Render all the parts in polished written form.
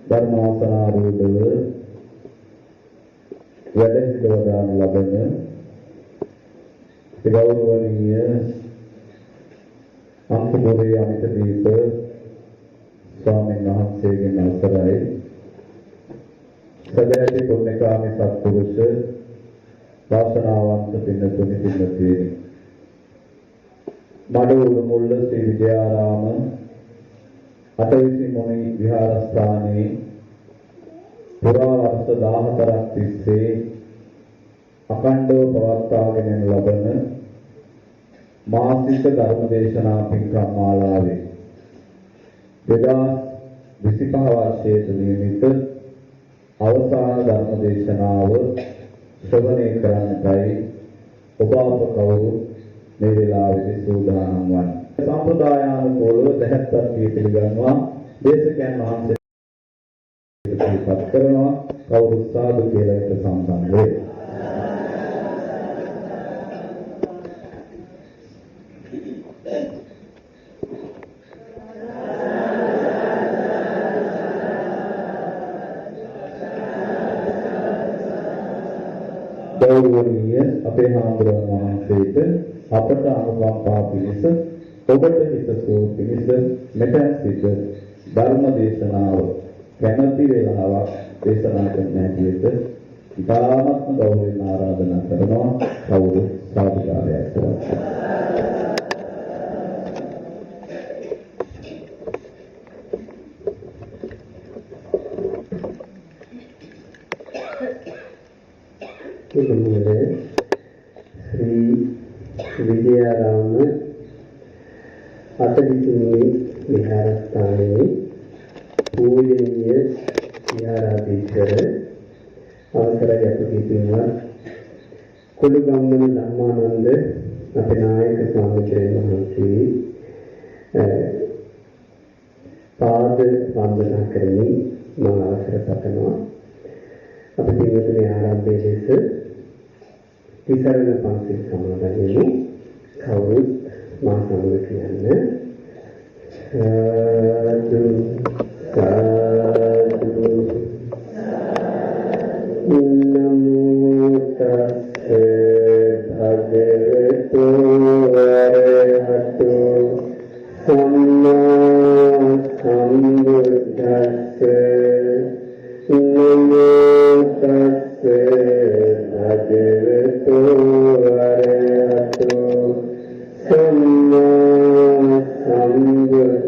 ධර්මාසනාරූಢව වැඩහිටවදාන ලබන ගෞරවනීය අංකපුරේ අමිතදීප ස්වාමීන් වහන්සේගෙන් අවසරයි සදැහැති පුණ්‍යකාමී සත්පුරුෂ වාසනාවන්ත පින්තුනි පින්වත්නි මඩුල්ල මුල්ල ශ්‍රී විද්‍යාරාම අටවිසි මොණි විහාරස්ථානයේ පුරා වර්ෂ 14ක් තිස්සේ අඛණ්ඩව පවත්වාගෙන යන ලබන මාසික ධර්ම දේශනා පින්කම් මාලාවේ 2025 වර්ෂයේ නියමිත අවසාන ධර්ම දේශනාව ශ්‍රවණය කරන්නටයි ඔබ අප කවුරු මේ වෙලාවේදී සූදානම් වන්නේ. සම්ප්‍රදායානුකූලව දැහැත්පත් වී පිළිගන්නවා දේශකයන් වහන්සේ ඉදිරිපත් කරනවා කවුරු සාදු කියලා එක සම්බන්ධ වේ. ගෞරවනීය අපේ හාමුදුරුවෝ වහන්සේට අපට අනුකම්පා පිණිස ඔබට හිතසුව පිණිස මෙතන සිට ධර්ම දේශනාව කැමැති වේලාවක් දේශනා කරන්න හැටියට ඉතාමත්ම ගෞරවයෙන් ආරාධනා කරනවා කවුරු සාදුකාරයක් කරනවා. श्री विद्याराम अटविसि विहारस्थाने पूजनीय विहाराधीश्वर අවසරයි අපගේ කුළුගම්මන ධම්මානන්ද අපේ නායක ස්වාමීන් වහන්සේ පාද වන්දනා කරමින් මම අවසර පතනවා අපේ පින්වතුනි ආරම්භයේ ලෙස තිසරණ පන්සිල් සමාදන් වෙමු. කවුරුත් මා සමග කියන්න සාදු සාදු නමෝ තස්සේ භගවතු වරහතු සම්මා සම්බුද්දස්සේ නමෝ තස්සේ භගවතු වරහතු සම්මා සම්බුද්දස්සේ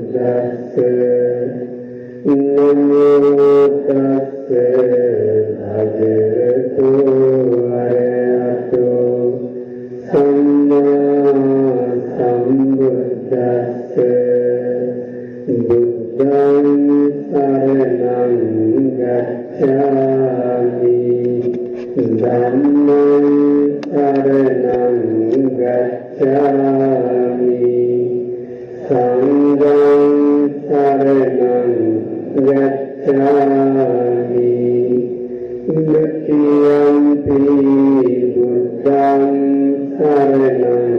නමෝ තස්සේ භගවතු වරහතු සම්මා සම්බුද්දස්සේ බුද්ධං සරණං ගච්ඡාමි ධම්මං සරණං ගච්ඡාමි සංඝං සරණං ගච්ඡාමි ဒ ුතියම්පි බුද්ධං සරණං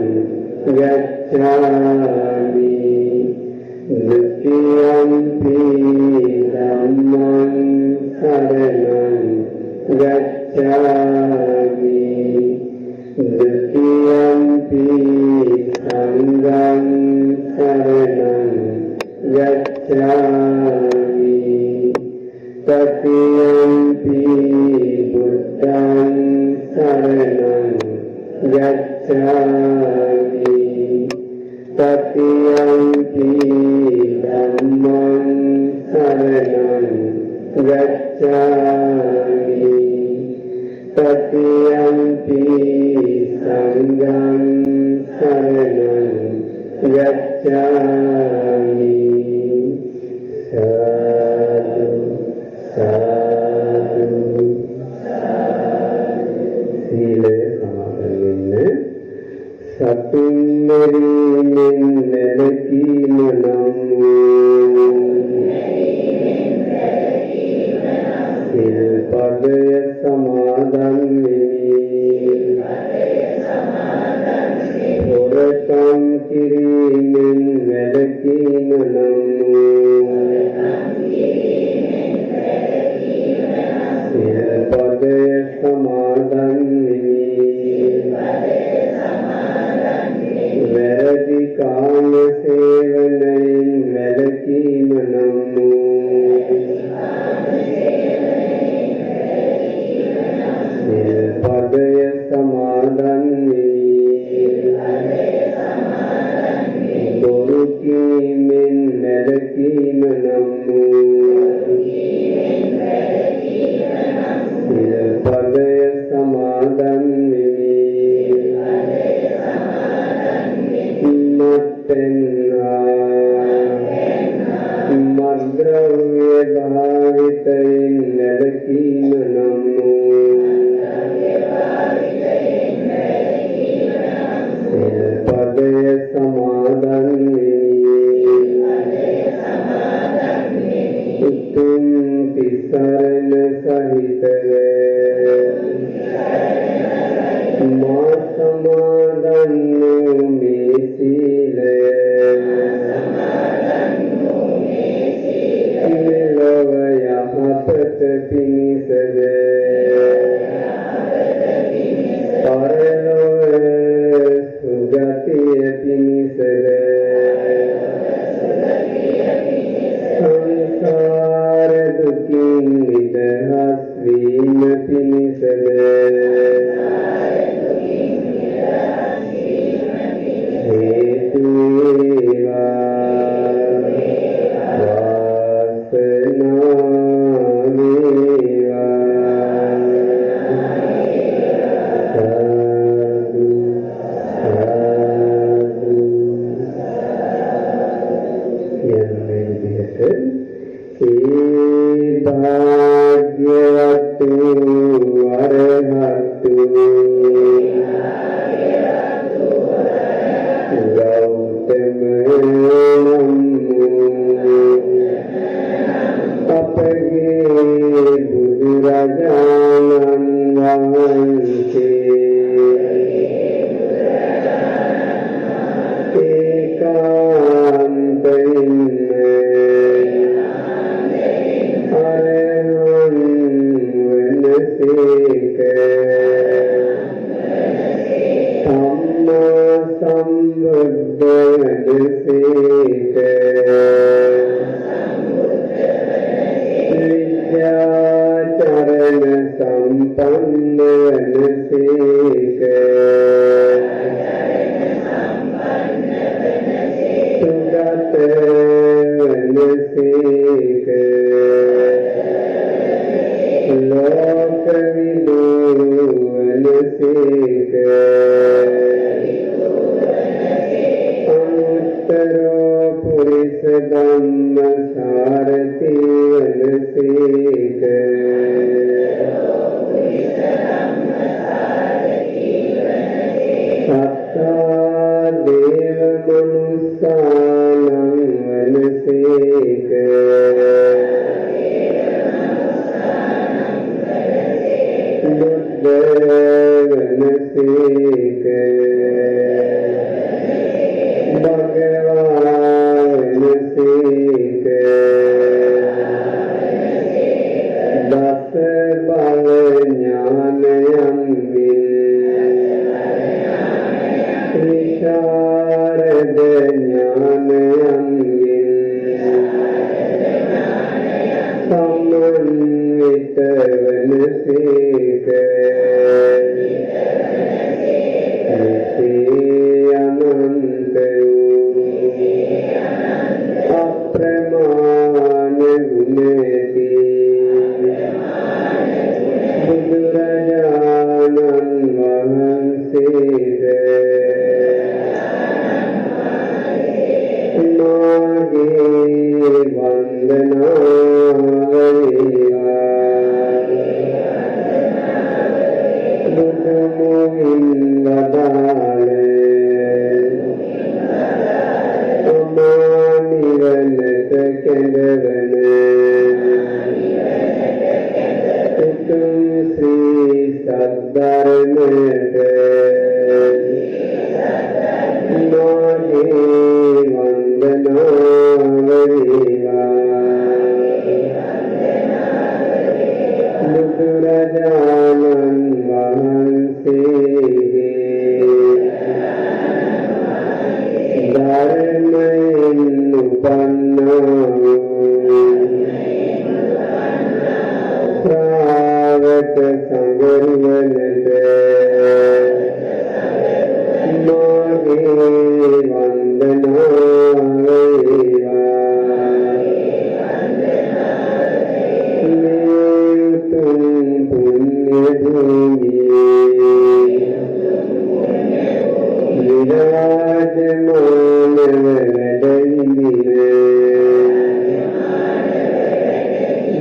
ගච්ඡාමි ဒ ුතියම්පි ධම්මං සරණං ගච්ඡාමි ဒ ුතියම්පි සංඝං සරණං ගච්ඡාමි තතියම්පි බුද්ධං සරණං ගච්ඡාමි තතියම්පි ධම්මං සරණං ගච්ඡාමි තතියම්පි සංඝං සරණං ගච්ඡාමි සාදු සාදු සීලය සමාදන් වෙන්න සතුන් මෙරිමින් නැලකීම නම් සිල්පදය සමාදන් වෙමි හොරකම් කිරීමෙන් වැළකීම නම්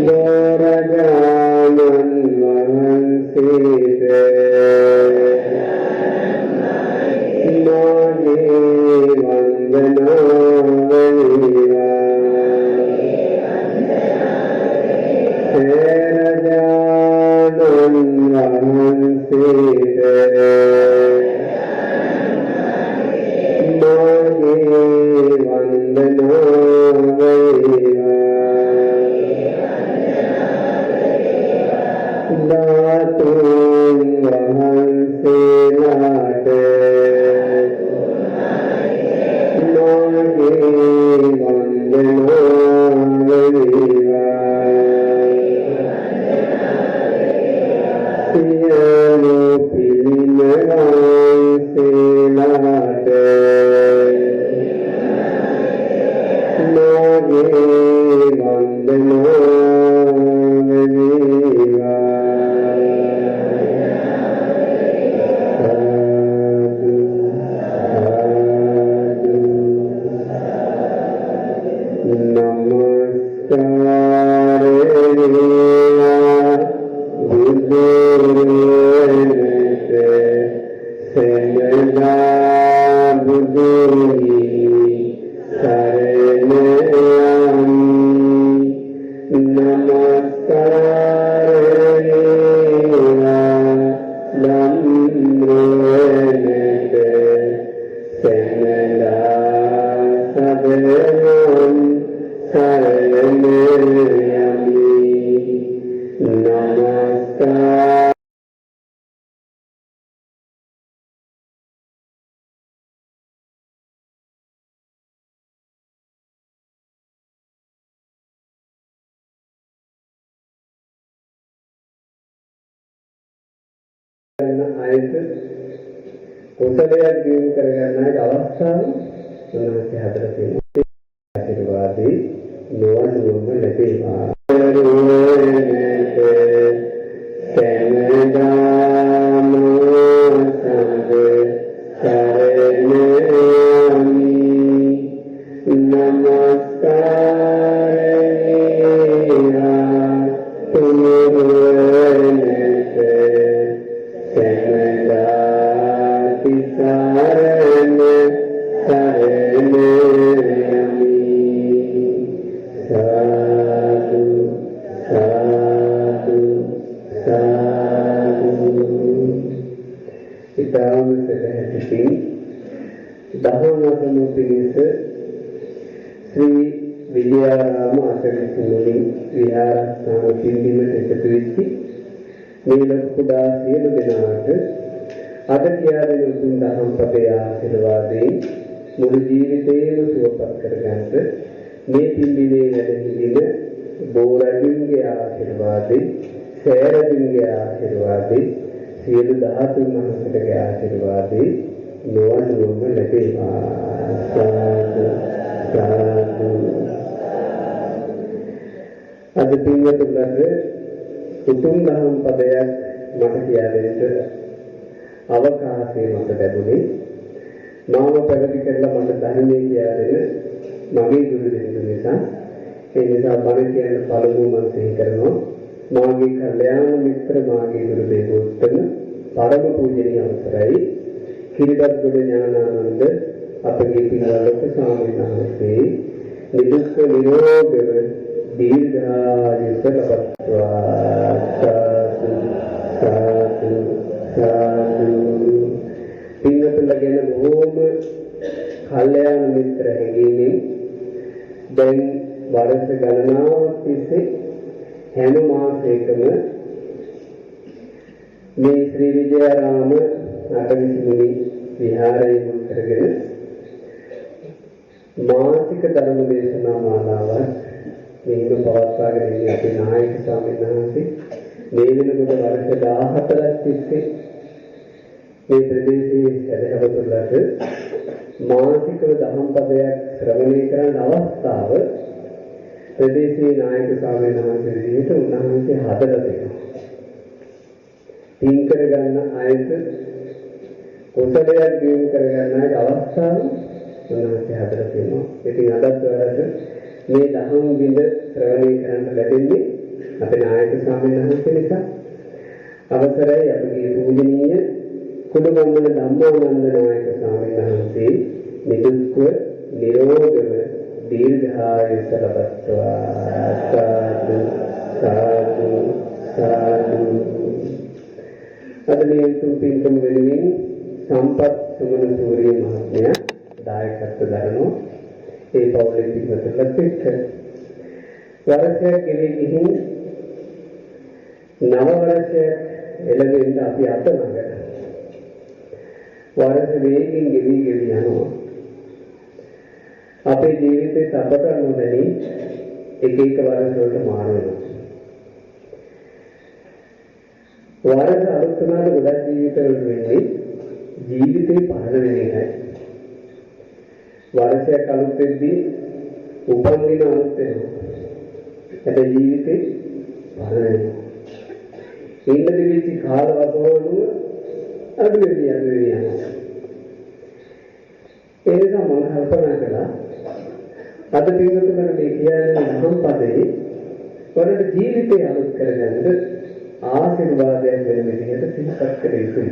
Dora Jalan කුසලයක් දිනු කරගන්නයි අවස්ථාව උන්වහන්සේ හදලා තියෙනවා. ආශිර්වාදී නොවනුම ලැබේවා. මුළු ජීවිතේම සුවපත් කරගන්න මේ පිළිවිලේ වැඩහිඳින බෝරණින්ගේ ආශිර්වාදේ සෑරදුන්ගේ ආශිර්වාදේ සියලු ධාතුන් වහන්සේගේ ආශිර්වාදේ නොවනුම ලැබේවා. සාදු සාදු. අද පින්වතුන්ට උතුම් දහම් පදයක් මට කියා දෙන්න අවකාශය මට ලැබුණේ. මාව පැවිදි කරලා මට ධර්මයේ කියා දෙන්න මගේ ගුරු දෙවියන් නිසා. ඒ නිසා බණ කියන පළමුව මම සිහි කරනවා මාගේ කල්යාණ මිත්‍ර මාගේ ගුරු දේවෝත්තම පරම පූජනීය අවසරයි කිරිබත්ගොඩ ඥානානන්ද අපගේ පින්වත්ක ස්වාමීන් වහන්සේ නිදුක් නිරෝගව දීර්ඝායුෂ ලබත්වා. සාදු සාදු සාදු. පින්වතුන්ගෙන බොහෝම කල්යාණ මිත්‍ර හැඟීමෙන් දැන් වර්ෂ ගණනාවක් තිස්සේ හැම මාසයකම මේ ශ්‍රී විජයාරාම අටවිසි විහාරයේ මුල් කරගෙන මාසික ධර්ම දේශනා මාලාවක් මේක පවත්වාගෙන ඉන්නේ අපේ නායක ස්වාමීන් වහන්සේ. මේ වෙනකොට වර්ෂ 14ක් තිස්සේ මේ ප්‍රදේශයේ ඇදහිවතුලට මාසිකව දහම් පදයක් ශ්‍රවණය කරන අවස්ථාව ප්‍රදේශයේ නායක ස්වාමීන් වහන්සේ විදිහට උන්වහන්සේ හදලා දෙනවා. තින් කරගන්න අයට කුසලයක් දිනු කරගන්න අයට අවස්ථාව උන්වහන්සේ හදලා තියෙනවා. ඉතින් අදත් වරද මේ දහම් බිඳ ශ්‍රවණය කරන්න ලැබෙන්නේ අපේ නායක ස්වාමීන් වහන්සේ නිසා. අවසරයි අපගේ පූජනීය කුඩගම්මන ධම්මානන්ද නායක ස්වාමීන් වහන්සේ නිදුක්ව නිරෝගව දීර්ඝායුෂ ලබත්වා. සාදු සාදු සාදු. අද මේ පින්කම වෙනුවෙන් සම්පත් සුමන සූරිය මහත්මයා දායකත්ව දරනවා. ඒ පවුලේ පිටුපසට එක්ක වරසයක් ගෙවි ගිහින් නව වර්ෂයක් එළවෙන්න අපි අතනග වර්ෂ වේගින් ගෙවි යනවා. අපේ ජීවිතේ අපට නොදැනි එක වර්ෂ වලට මාරු වෙනවා. වර්ෂ අලුත් වුණාට ගොඩක් ජීවිතවල වෙන්නේ ජීවිතේ පහළ වෙන එකයි. වර්ෂයක් අලුත් වෙද්දී උපන්දින අලුත් වෙනවා. ඒ ජීවිතේ පහළ වෙනවා. ඉන්න දෙවිච්ච කාල වසවලුම අඩු වෙනවා. ඒ නිසා මම කල්පනා කළා අද පින්වතුන්ට මේ කියන්නේ නම් පදේ වලට ජීවිතය අලුත් කරගන්න ආශිර්වාදයක් වෙන විදිහට සිහිපත් කර යුතුයි.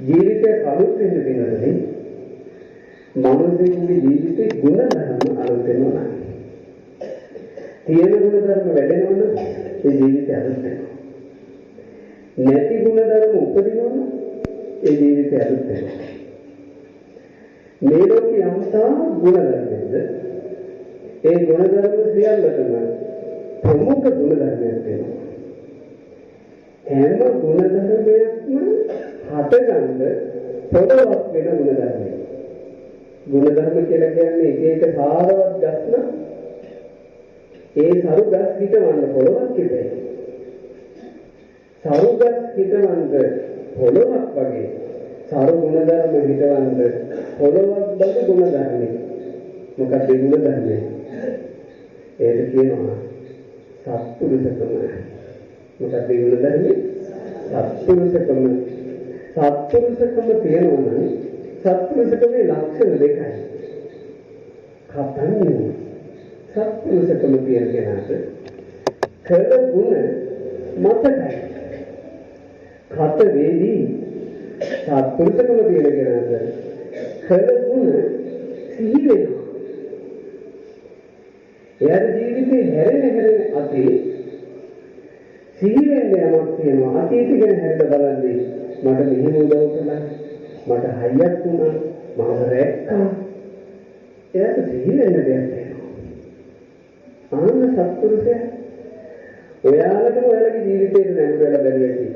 ජීවිතය අලුත් වෙන්න වෙනදී මනුස්සයෙකුගේ ජීවිතේ ගුණ ධර්ම අලුත් වෙනවා. තියෙන ගුණ ධර්ම වැඩෙනවනම් ඒ ජීවිතය අලුත් වෙනවා. නැති ගුණ ධර්ම උපදිනවනම් ඒ ජීවිතය අලුත් වෙනවා. මේ ලෝකේ යම්තා ගුණ ධර්මද ඒ ගුණ ධර්ම සියල්ලටම ප්‍රමුඛ ගුණ ධර්මයක් වෙනවා. හැම ගුණ ධර්මයක්ම හටගන්න පොළොවක් වෙන ගුණ ධර්මයක්. ගුණ ධර්ම කියලා කියන්නේ එක සාරවත් ගස්න ඒ සරු ගස් හිටවන්න පොළොවක් තිබේ. සරු ගස් හිටවන්න පොළොවක් වගේ සරු ගුණ ධර්ම හිටවන්න පොළොවක් බඳ ගුණ ධර්මයි. මොකක්ද ගුණ ධර්මය? ඒක කියනවා සත්පුරුෂකම. මොකක්ද ගුණ ධර්මය? සත්පුරුෂකම. සත්පුරුෂකම තියෙනවා නම් සත්පුරුෂකමේ ලක්ෂණ දෙකයි. කතන්නේ සත්පුරුෂකම කියන කෙනාට කළ ගුණ මතකයි. කත වේදී සත්පුරුෂකම තියෙන කෙනාට කළ ගුණ සිහි වෙනවා. එයාගේ ජීවිතේ හැරෙන අතේ සිහි වෙන්නේ යමක් තියෙනවා. අතීත ගැන හැරෙන්න බලන්නේ මට මෙහෙම උදව් කළා, මට හයියක් වුණා, මම රැක්කා. එයාට සිහි වෙන්න දෙයක් තියෙනවා. ආන්න සත්පුරුෂයා ඔයාලටම ඔයාලගේ ජීවිතේට නැඹුරලා බැලුවේටි.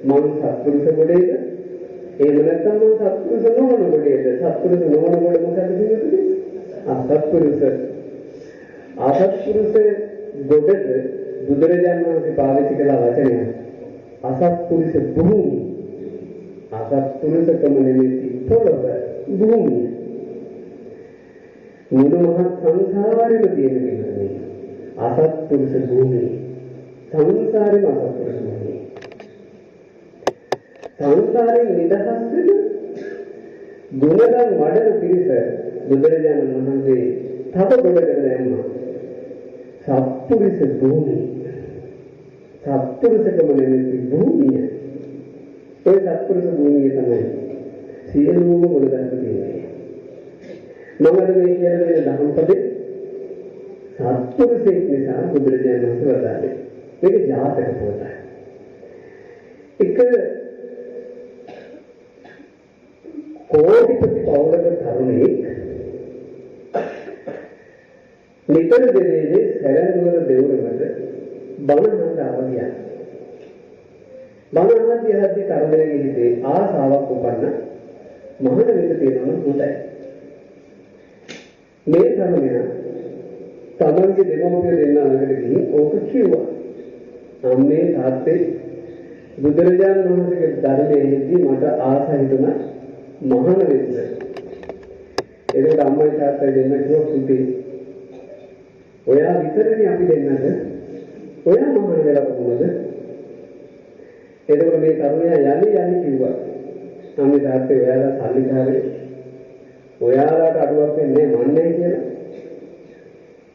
මම සත්පුරුෂ ගොඩේද? එහෙම නැත්නම් මම සත්පුරුෂ නොවන ගොඩේද? සත්පුරුෂ නොවන ගොඩ මොකද කියන්නේ? අසත්පුරුෂ. අසත්පුරුෂ ගොඩට බුදුරජාණන් වහන්සේ පාවිච්චි කළ වචනය අසත්පුරුෂ භූමි. අසත්පුරුෂකම නෙමෙයි පොළොව භූමිය. මුළු මහත් සංසාරෙම තියෙන කෙනෙක්. අසත්පුරුෂ භූමිය. සංසාරෙම අසත්පුරුෂ භූමිය. සංසාරයෙන් නිදහස් වෙන ගුණයන් වඩන පිරිස බුදුරජාණන් වහන්සේ තව ගොඩකට දැම්මා. සත්පුරුෂ භූමිය. සත්පුරුෂකම නෙමෙයි භූමිය. ඒ සත්පුරුෂ භූමිය තමයි සියලුම ගුණ ධර්ම තියෙන්නේ. මම මේ කියන දේ ධම්පදේ සත්පුරුෂයෙක් නිසා බුදුරජාණන් වහන්සේ වදාළේ. මේක ජාතක පොත. එක කෝටිපති පවුලක තරුණෙක් නිතර දෙවියන්ගේ සැරඳුවර දෙවුරකට බණහඬ ආවියා. බණහඬදී තරුණයෙක් ඉඳී ආසාවක් උපන්න මහණ වෙන්න තියෙනවා හොඳයි. මේ තරුණයා තමන්ගේ දෙමව්පිය දෙන්න ළඟට ගිහින් ඕක කිව්වා. අම්මේ තාත්තේ බුදුරජාණන් වහන්සේගේ ධර්මයේදී මට ආස හිතුණා මහාන වෙන්න. ඒකට අම්මයි තාත්තයි දෙන්න කිව්වා පුතේ. ඔයා විතරනේ අපි දෙන්නද? ඔයා මහාන වෙලා කොහොමද? එතකොට මේ තරුණයා යන්නේ කිව්වා. අම්මේ තාත්තේ ඔයාලා සල්ලිකාරේ. ඔයාලාට අඩුවක් වෙන්නේ මන්නේ කියලා.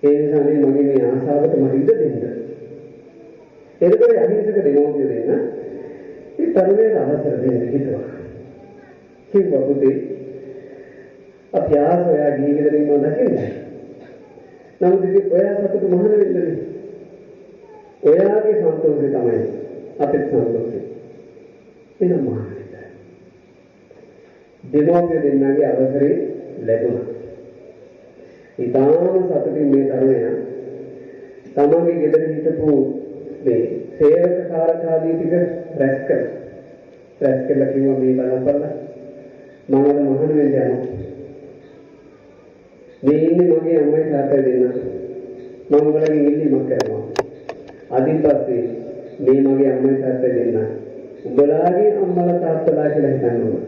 ඒ නිසා මගේ මේ ආසාවට මට ඉඩ දෙන්න. එතකොට අහිංසක දෙමව්පියෝ දෙන්න ඒ තරුණයාට අවසර දෙන්න කිව්වා. කිව්වා පුතේ අපි ආසෝයා ජීවිතේ ඉන්නව දකින්නේ. නමුත් ඉතින් ඔයා සතුට මහාන වෙන්නේ. ඔයාගේ සන්තෝෂය තමයි අපේ සන්තෝෂය. එනම් මහාන වෙන්න. දෙමව්පියෝ දෙන්නගේ අවසරේ ලැබුණා. ඊටාම සතුටින් මේ තරුණයා තමන්ගේ ගෙදර හිටපු මේ සේවක කාර්යාදී ටික රැස් කළා කිව්වා මේ බලපල්ලා මම අද මහාන වෙන්න යනවා මේ ඉන්නේ මගේ අම්මයි තාත්තයි දෙන්න මම ඔයාලගෙන් ඉල්ලීමක් කරනවා අදින් පස්සේ මේ මගේ අම්මයි තාත්තයි දෙන්න උඹලාගේ අම්මලා තාත්තලා කියලා හිතන්න ඕන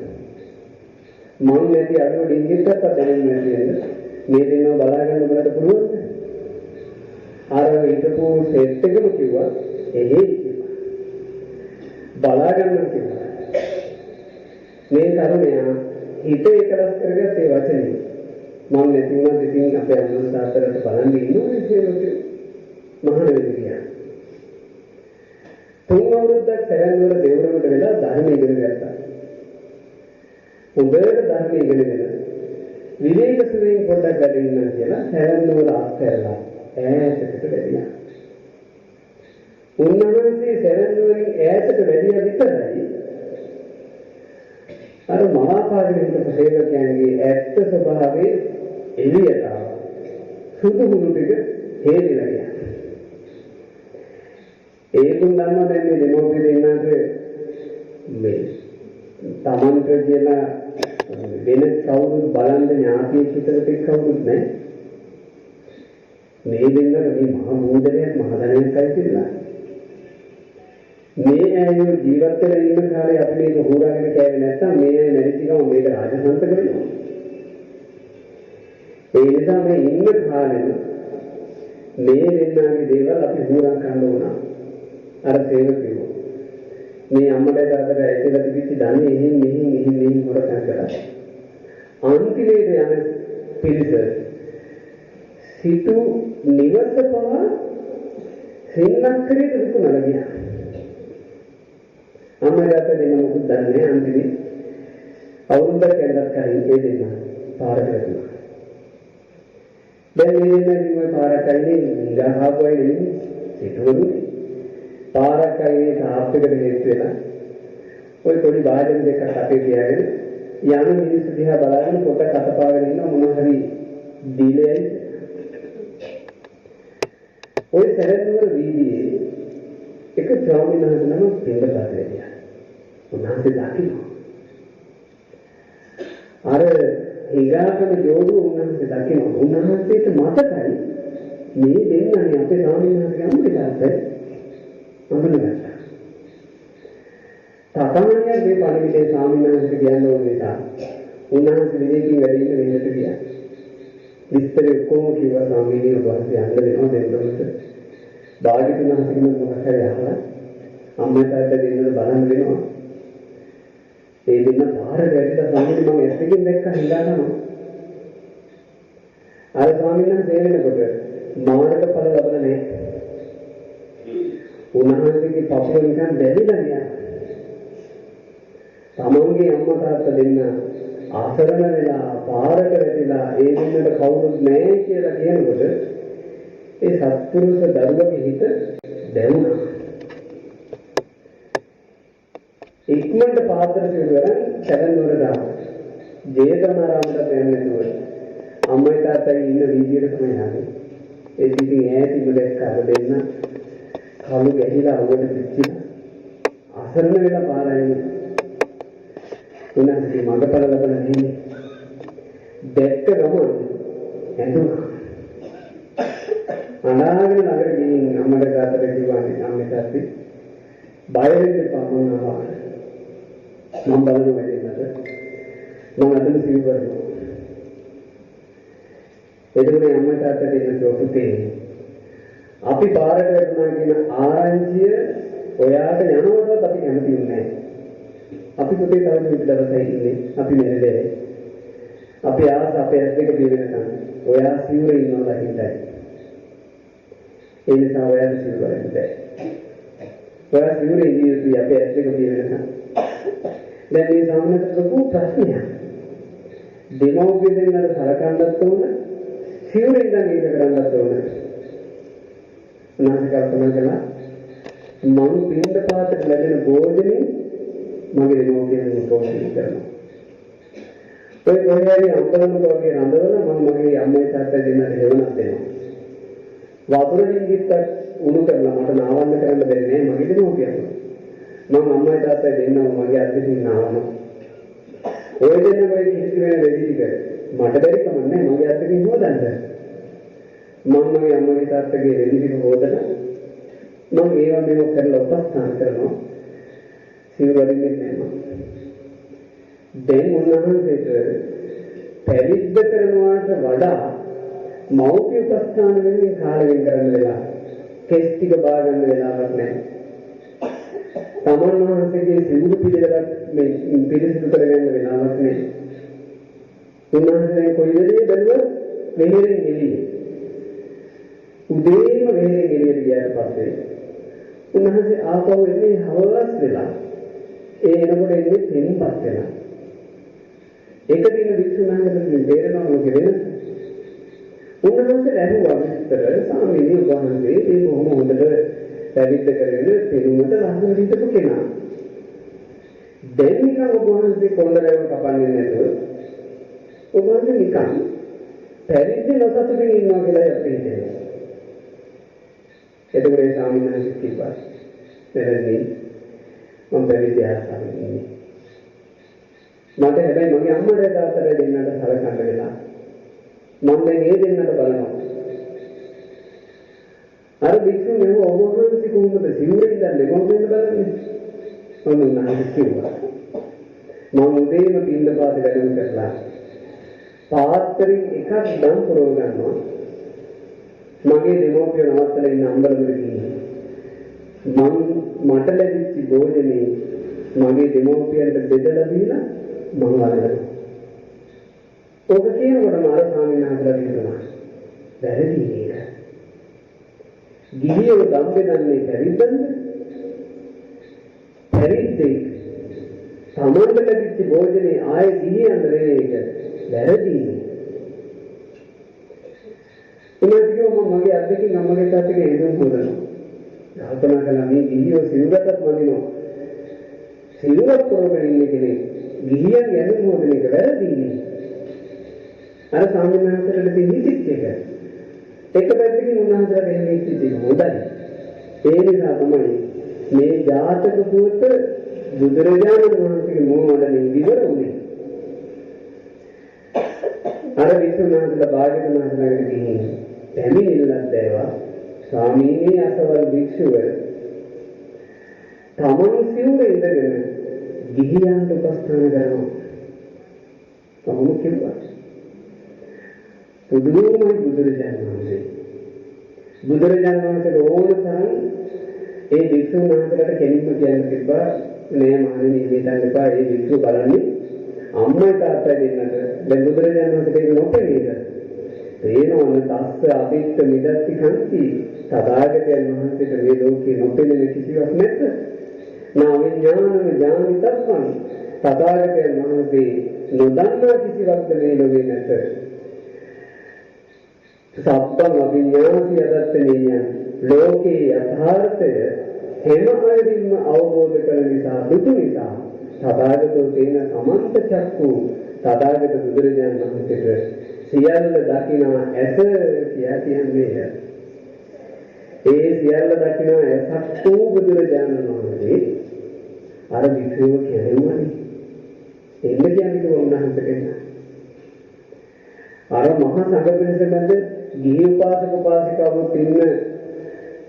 මම නැති අඩුව ඩිංගිත්තත් දැනෙන්නේ නැති නේද මේ දෙන්නව බලාගන්න උඹලට පුළුවන්ද අර හිතපු සෙට් එකම කිව්වා එහෙයි බලාගන්න කිව්වා මේ කරුණයා හිත එකලස් කරගත්ත ඒ වචනේ මම නැති වුණා ඉතින් අපේ අම්මලා තාත්තලාට බලන් ඉන්නවා ඒක මහාන වෙදියා තුන් අවුරුද්දක් සැරැන්වල දෙවුරකට වෙලා ධර්ම ඉගෙන ගත්තා හොඳට ධර්ම ඉගෙනගෙන විවේක සුවයෙන් පොඩ්ඩක් වැඩ ඉන්නවා කියලා සැරැන්වල ආස්තරලා ඈතට වැඩියා උන්වහන්සේ සැරැන්වලින් ඈතට වැඩියා විතරයි අර මහාපාදක සේවකයන්ගේ ඇත්ත ස්වභාවයේ එළියට ආවා. සුදු හුණු ටික හේලිලා ගියා. ඒකුන් දන්නවා දැන් මේ දෙමෝපිය දෙන්නාට මේ තමන්ට කියලා වෙන කවුරුත් බලන්න ඥාතියෙක් විතරට කවුරුත් නැහැ. මේ දෙන්නට මේ මහා මූදලයක් මහදණයක්යි කියලා. මේ ඇයෝ ජීවත් වෙලා ඉන්න කාලේ අපි මේක හොරාගෙන කෑවේ නැත්තම් මේ ඇය නැති ගම මේක රාජසන්ත කරනවා. ඒ නිසා මේ ඉන්න කාලෙම මේ දෙන්නාගේ දේවල් අපි හොරන් කරන්න ඕන. අර සේවකයෝ. මේ අම්මට තාත්තට ඇයිදලා තිබිච්ච ධනෙ එහෙන් හොරකම් කරා. අන්තිමේට යන පිරිස සිටු නිවස පවා සෙන්නක්කරේ දුකුණලා ගියා. අම්මලාට දෙන්න මොකද දන්නේ අන්තිමේ අවුරුද්දක් ඇඳක් කලින් ඒ දෙන්න පාරට වැටුණා. දැන් මේ දෙන්න කිව්වේ පාරට ඇවිල්ලා ඉඳහාපුවයි නෙමෙයි සිටුවලු පාරකයි තාප්පයකට හේතු වෙලා ওই පොඩි වාදන දෙකක් අපේ තියාගෙන යන මිනිස්සු දිහා බලාගෙන පොඩක් අතපාගෙන ඉන්න මොන හරි දීලයි ওই සැරෙන්වල වීදියේ එක ස්වාමීන් වහන්සේ නම පින්දපාත වෙලියා. උන්වහන්සේ දකින්න. අර ඊගාකම ජෝඩු උන්වහන්සේ දකින්න. උන්වහන්සේට මතකයි මේ දෙන්නනේ අපේ ස්වාමීන් වහන්සේගේ අම්මලාට අඳුනගත්තා. තාතමනිය මේ පරිවිතේ ස්වාමීන් වහන්සේ කියන්න ඕන නිසා උන්වහන්සේ විවේකී වැඩ ඉන්න වෙනට ගියා. විස්තර කොහොම කිව්වා ස්වාමීන් වහන්සේ යන්න දෙනවා දෙන්නොත් භාග්‍යතුන් වහන්සේ මොකක් හරි අහලා අම්මට දෙන්නට බලන්න වෙනවා. ඒ දෙන්න පාර වැටිලා ස්වාමීන් මම ඇස් දෙකෙන් දැක්ක හිඟානවා. අර ස්වාමීන් වහන්සේ වෙනකොට මානක ඵල ලැබුණ නැහැ. උන්වහන්සේගේ පපුව නිකන් දැවිලා ගියා. තමන්ගේ අම්මා තාත්තා දෙන්න ආසරණ වෙලා පාරට වැටිලා ඒ දෙන්නට කවුරුත් නැහැ කියලා කියනකොට ඒ සත්පුරුෂ දරුවගේ හිත දැවුණා. ඉක්මනට පාත්‍ර සිවුරෙන් සැරෙන්වල දානවා. ජේතවනාරාමයට යන්නේ නැතුව අම්මයි තාත්තයි ඉන්න වීදියට තමයි යන්නේ. ඒ ඉතින් ඈතින්ම දැක්කම දෙන්න කලු ගැහිලා අවුවට පිච්චිලා අසරණ වෙලා පාරයි. උන්වහන්සේ මඟපල ලබන නෙමෙයි. දැක්ක ගමන් ඇඬුණා. අනාගෙන ළඟට ගිහින් අම්මට තාත්තට කිව්වානේ අම්මේ තාත්තේ බය වෙන්න එපා මොනවා. මම බලනවා වැඩේකට. මම අදම සිවුරනවා. එතකොට අම්මා තාත්තා දෙන්න පුතේ අපි පාරට වැටුණා කියන ආරංචිය ඔයාට යනවටත් අපි කැමති නැහැ. අපි පුතේ තව දවසයි ඉන්නේ. අපි මෙතනදී. අපි ආස අපේ ඇස් දෙක පිය වෙනකන් ඔයා සිවුරේ ඉන්නවා හිතයි. ඒ නිසා ඔයා සිවුරේ ඉඳලා. ඔයා සිවුරේ ඉඳී අපේ ඇස් දෙක පිය වෙනකන්. දැන් මේ සාමාන්‍ය ලොකු ප්‍රශ්නයක්. දෙමව්පිය දෙන්නට සලකන්නත් ඕන සිවුරේ ඉඳන් ඒක කරන්නත් ඕන. උනාට කල්පනා කළා මම පින්ද පාතට ලැබෙන භෝජනේ මගේ දෙමව්පියන් පෝෂණය කරනවා. ඔය කොහේරි අම්බලමුක වගේ රඳවලා මම මගේ අම්මයි තාත්තයි දෙන්නට හේවණක් දෙනවා. වතුර ඩිංගිත්තක් උණු කරලා මට නාවන්න කරන්න බැරි නෑ මගේ දෙමෝපියන්. මම අම්මයි තාත්තයි දෙන්නම මගේ අද්දින් නාවන. ඔය දෙන්න ඔය කිසි වෙන දෙයක් මට බැරි කම නෑ මගේ අද්දින් හොදන්න. මම මගේ අම්මගේ තාත්තගේ රෙදි ටික හොදලා මම ඒවා මේව කරලා උපස්ථාන කරනවා. සිවුර වදින්නේ නෑ මම. දැන් උන්වහන්සේට පැවිද්ද කරනවාට වඩා මෞඛ්‍ය උපස්ථාන වෙනුවෙන් කාලය වෙන් කරන්න වෙලා කෙස් ටික බාගන්න වෙලාවක් නැහැ. තමන් වහන්සේගේ සිවුරු පිළිවෙලක් මේ පිළිසිදු කරගන්න වෙලාවක් නැහැ. උන්වහන්සේ කොයි වෙලේ බැලුවත් මෙහෙරින් එළියේ. උදේම මෙහෙරින් එළියට ගියාට පස්සේ උන්වහන්සේ ආපහු එන්නේ හවස් වෙලා. ඒ එනකොට එන්නේ පින්පත් වෙලා. එක දින වික්ෂුණාංගලෙන් බේරනවා මොකද වෙන්නේ? උන්වහන්සේ ඇහුවා විස්තර ස්වාමීනි වහන්සේ මේ කොහොම හොඳට පැවිද්ද කරගෙන පිරුමට ලස්සන හිටපු කෙනා. දැන් නිකන් ඔබ වහන්සේ කොණ්ඩලයව කපන්නේ නැතුව ඔබ වහන්සේ නිකන් පැවිද්ද නොසතුටින් ඉන්නවා කියලා අපිට හිතෙනවා. එතකොට ඒ ස්වාමීන් වහන්සේ කිව්වා "එරෙහි මම පැවිදි ආසාවෙන් ඉන්නේ. මට හැබැයි මගේ අම්මට තාත්තට දෙන්නට සලකන්න වෙලා මම දැන් ඒ දෙන්නට බලනවා. අර වික්ෂුන් මෙව ඔබ වහන්සේ කොහොමද සිවුරෙන් දැන්නේ මොකද බලන්නේ? මම උන්වහන්සේ කිව්වා. මම උදේම පින්නපාත වැඩම කරලා පාත්‍රයෙන් එකක් දන් පුරව ගන්නවා. මගේ දෙමෝපිය නවත්තලා ඉන්න අම්බලමට ගිහින් මට ලැබිච්ච භෝජනේ මගේ දෙමෝපියන්ට බෙදලා දීලා මම වළඳනවා. ඔබ කියනකොට මාර ස්වාමීන් වහන්සේලා කියනවා වැරදි නේද? ගිහියෝ දම් බෙදන්නේ පැවිද්දන්ද? පැවිද්දේ තමන්ට ලැබිච්ච භෝජනේ ආයේ ගිහියන්ට දෙන එක වැරදි නේ. එනදිගෝ මගේ අද්දකින් අම්මගේ තාත්තගේ එදුම් හොදනවා. කල්පනා කළා මේ ගිහියෝ සිවුරටත් වදිනවා. සිවුරක් පොරගෙන ඉන්න කෙනෙක් ගිහියන් යන මොහොතේ ඒක වැරදි නේ. අර සාමාන්‍යයෙන් හිතිච්ච එක. එක පැත්තකින් උන්වහන්සේලා එහෙම හිතිච්ච හොඳයි. ඒ නිසා තමයි මේ ජාතක පුවත බුදුරජාණන් වහන්සේගේ මොහොතේ විවර වුණේ. අර විසුණුහන්සේලා භාග්‍යවතුන් වහන්සේලාට ගිහින් පැමිණිල්ලක් දැවා ස්වාමීනි අසවල් භික්ෂුව තමන් සිවුර ඉඳගෙන ගිහියන්ට උපස්ථාන කරනවා. කොහොම කිව්වා? පුදුමයි බුදුරජාණන් වහන්සේ. බුදුරජාණන් වහන්සේ ඕන තරම් ඒ භික්ෂුන් වහන්සේලාට කෙනෙක්ම කියන්න තිබ්බා නෑ මහණෙනි මේතන එපා ඒ භික්ෂුව බලන්නේ අම්මයි තාත්තයි දෙන්නට. දැන් බුදුරජාණන් වහන්සේ ඒක නොපෙනේද? තේනවන තස්ස අභික්ත මිදත්ති කන්ති තථාගතයන් වහන්සේට මේ ලෝකේ නොපෙනෙන කිසිවක් නැත. නාවිඥානං ඥානිතස්සං තථාගතයන් වහන්සේ නොදන්නා කිසිවක් මේ ලෝකේ නැත. සබ්බං අභිඥානසි අදත්තනීයං ලෝකේ යථාර්ථය හැම අයදින්ම අවබෝධ කරන නිසා දුතු නිසා තථාගතෝ තේන සමන්ත චක්කු තථාගත බුදුරජාණන් වහන්සේට සියල්ල දකිනා ඇස කියා කියන්නේ. ඒ සියල්ල දකිනා ඇසක් වූ බුදුරජාණන් වහන්සේ අර වික්‍රම කියනවානේ. එන්න කියන්නේ උන්වහන්සේට. අර මහා සංඝ පිරිසකට ගිහි උපාසක උපාසිකාවෝ ඉන්න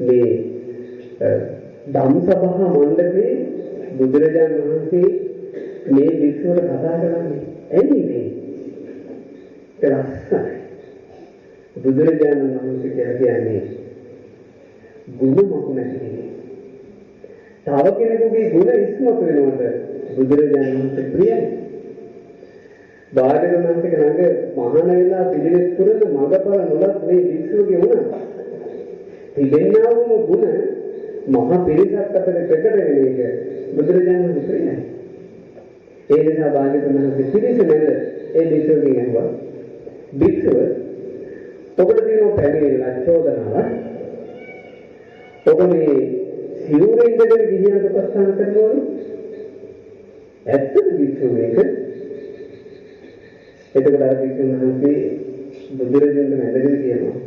මේ ධම්සභා මණ්ඩපේ බුදුරජාණන් වහන්සේ මේ වික්ෂුවට කතා කරන්නේ. ඇයි මේ? ලස්සනයි. බුදුරජාණන් වහන්සේ කියන්නේ ගුණ මොකක් නැති. තව කෙනෙකුගේ ගුණ ඉස්මතු වෙනවද බුදුරජාණන් වහන්සේ ප්‍රියයි. භාග්‍යවතුන් වහන්සේ ළඟ මහාන වෙලා පිළිවෙත් පුරන මඟපල නොලත් මේ වික්ෂුවගේ වුණා. තිබෙනා වූ ගුණ මහ පිරිසක් අතර ප්‍රකට වෙන එක බුදුරජාණන් වහන්සේ ප්‍රියයි. ඒ නිසා භාග්‍යවතුන් වහන්සේ පිරිස නේද ඒ වික්ෂුවගෙන් අහුවා. වික්ෂුව ඔබට තියෙන පැමිණිලා චෝදනාවක්. ඔබ මේ සිවුරේ ඉඳගෙන ගිහියන්ට උපස්ථාන කරනවලු? ඇත්තද වික්ෂුව මේක? එතකොට අර වික්ෂුන් වහන්සේ බුදුරජාණන් මැදගෙන කියනවා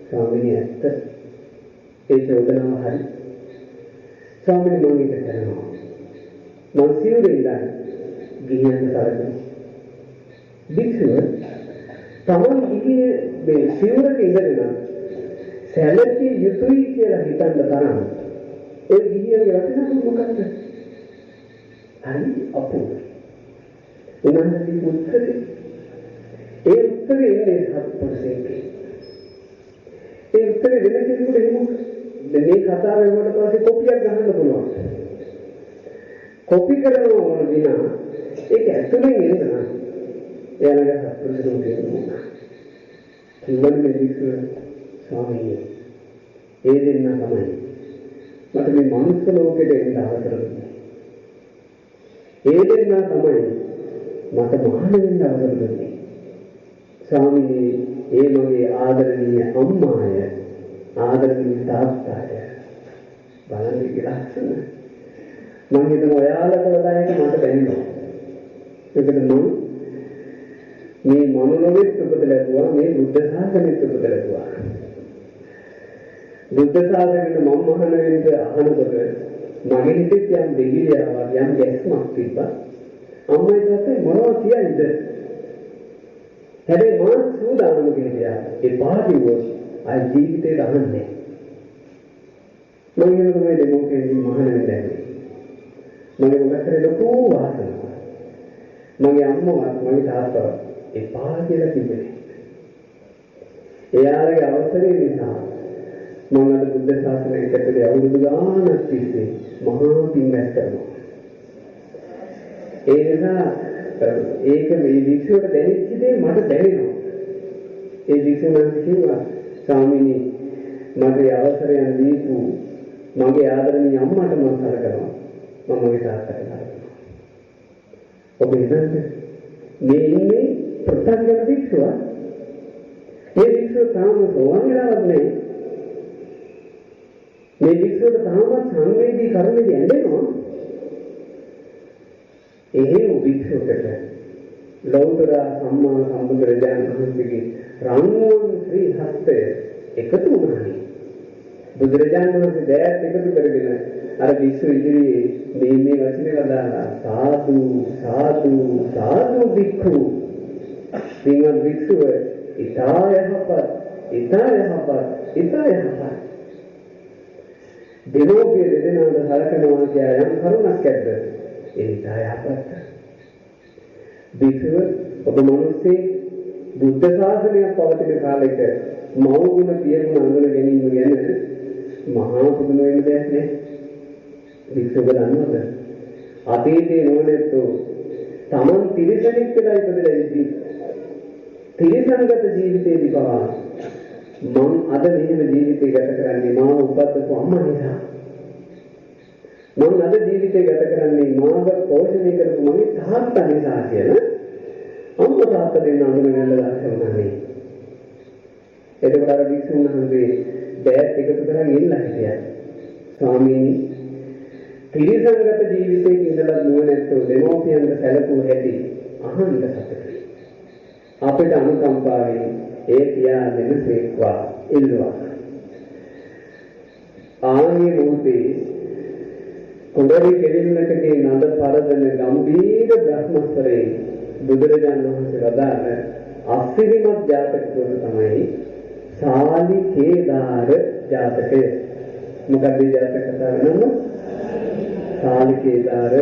ස්වාමීනි ඇත්ත. ඒ චෝදනාව හරි. ස්වාමීන් මම ඒක කරනවා. මම සිවුරේ ඉඳන් ගිහින් තරගෙන. වික්ෂුව තමන් ගිහින් මේ සිවුරක ඉඳගෙන සැලකිය යුතුයි කියලා හිතන්න තරම් ඒ ගිහියගේ වටිනාකම මොකක්ද? හරි අපූර්වයි. උනන්දුයි උත්තරේ ඒ උත්තරේ ඉන්නේ 7%. ඒ උත්තරේ දෙන කෙනෙකුට එහෙම මේ කතාව වුණාට පස්සේ කොපියක් ගහන්න පුළුවන්. කොපි කරනවා වුණ දිනා ඒක ඇතුලෙන් එන්න නම් එයාලගේ 7% කියනවා. කිව්වනේ වික්ෂුව ස්වාමීනි ඒ දෙන්න තමයි මට මේ මනුස්ස ලෝකෙට එන්න අවසර දුන්නේ. ඒ දෙන්න තමයි මට මහාන වෙන්න අවසර දුන්නේ. ස්වාමීනි ඒ මගේ ආදරණීය අම්මාය ආදරණීය තාත්තාය බලන්න ලක්ෂණ මම හිතන ඔයාලට වඩා එක මට දැනෙනවා. ඒකද මම මේ මොනොලෙත් උපත ලැබුවා මේ බුද්ධ ශාසනයෙත් උපත ලැබුවා. බුද්ධ ශාසනයට මම මහාන වෙන්න අහනකොට මගේ හිතේ යම් දෙවිලියාවක් යම් ගැස්මක් තිබ්බා. අම්මයි තාත්තයි මොනවද කියයිද? හැබැයි මම සූදානම් කියලා ඒ පාටිවෝ ආ ජීවිතේ දහන්නේ. මම කියන මේ දෙමෝකේ මහාන වෙන්නේ. මගේ මොකක්ද ලොකු වාසනාවක්. මගේ අම්මවත් මගේ තාත්තවත් එපා කියලා කිව්වේ. එයාලගේ අවසරය නිසා මම අද බුද්ධ ශාසනයට ඇතුළේ අවුරුදු ගාණක් තිස්සේ මහා පින්වැස් කරනවා. ඒ නිසා ඒක මේ වික්ෂුවට දැනෙච්ච දේ මට දැනෙනවා. ඒ වික්ෂුණන් කිව්වා ස්වාමීනි මට අවසරයන් දීපු මගේ ආදරණීය අම්මට මම සලකනවා. මම මගේ තාත්තට සලකනවා. ඔබ ඉතින් මේ ඉන්නේ ප්‍රත්‍යක්ෂ වික්ෂුව. මේ වික්ෂුව තාම සෝවාන් වෙලාවත් නැහැ. මේ වික්ෂුවට තාම සංවේදී කරුණේදී ඇඬෙනවා. එහෙම වික්ෂුවකට ලෞතර සම්මා සම්බුදුරජාණන් වහන්සේගේ රාමුවන් ශ්‍රී හස්තය එකතු වුණානේ. බුදුරජාණන් වහන්සේ දෑත් එකතු කරගෙන අර වික්ෂුව ඉදිරියේ මේ වචනේ වදාලා සාදු සාදු සාදු වික්ඛු සිංහ වික්ෂුව ඉතායහපත් දෙනෝපිය දෙදෙනාද හරකනවා කියලා යම් කරුණක් ඇද්ද ඒ ඉතායහපත් වික්ෂුව ඔබ මිනිස්සේ බුද්ධ ශාසනයක් පවතින කාලෙක මෞගුණ පියගුණ අඳුන ගැනීම ගැන මහා පුදුම වෙන දෙයක් නේ. වික්ෂුව දන්නවද? අතීතයේ නොනැත්තෝ තමන් තිරිසනෙක් කියලා ඉපදලා ඉඳි. තිරිසන්ගත ජීවිතේදී පවා මම අද මෙහෙම ජීවිතේ ගත කරන්නේ මාව උපද්දපු අම්මා නිසා. මම අද ජීවිතේ ගත කරන්නේ මාව පෝෂණය කරපු මගේ තාත්තා නිසා කියලා අම්මා තාත්තා දෙන්න අඳුන ගන්න ලක්ෂණනේ. එතකොට අර වික්ෂුන් වහන්සේ දෑත් එකතු කරගෙන ඉල්ලා හිටියා. ස්වාමීනි තිරිසන්ගත ජීවිතේ ඉඳලා නුවණැත්තෝ දෙමෝපියන්ට සැලකුව හැටි අහන්න සතුටුයි. අපිට අනුකම්පාවෙන් ඒ කියා දෙන සේක්වා ඉල්ලුවා. ආයේ මොහොතේ කුඩරි කෙලින්නකේ නද පරදන ගම්බීර බ්‍රහ්මස්වරේ බුදුරජාණන් වහන්සේ වදාළ අසිරිමත් ජාතක පොත තමයි සාලි කේදාර ජාතකය. මොකක්ද ජාතක කතාව නම? සාලි කේදාර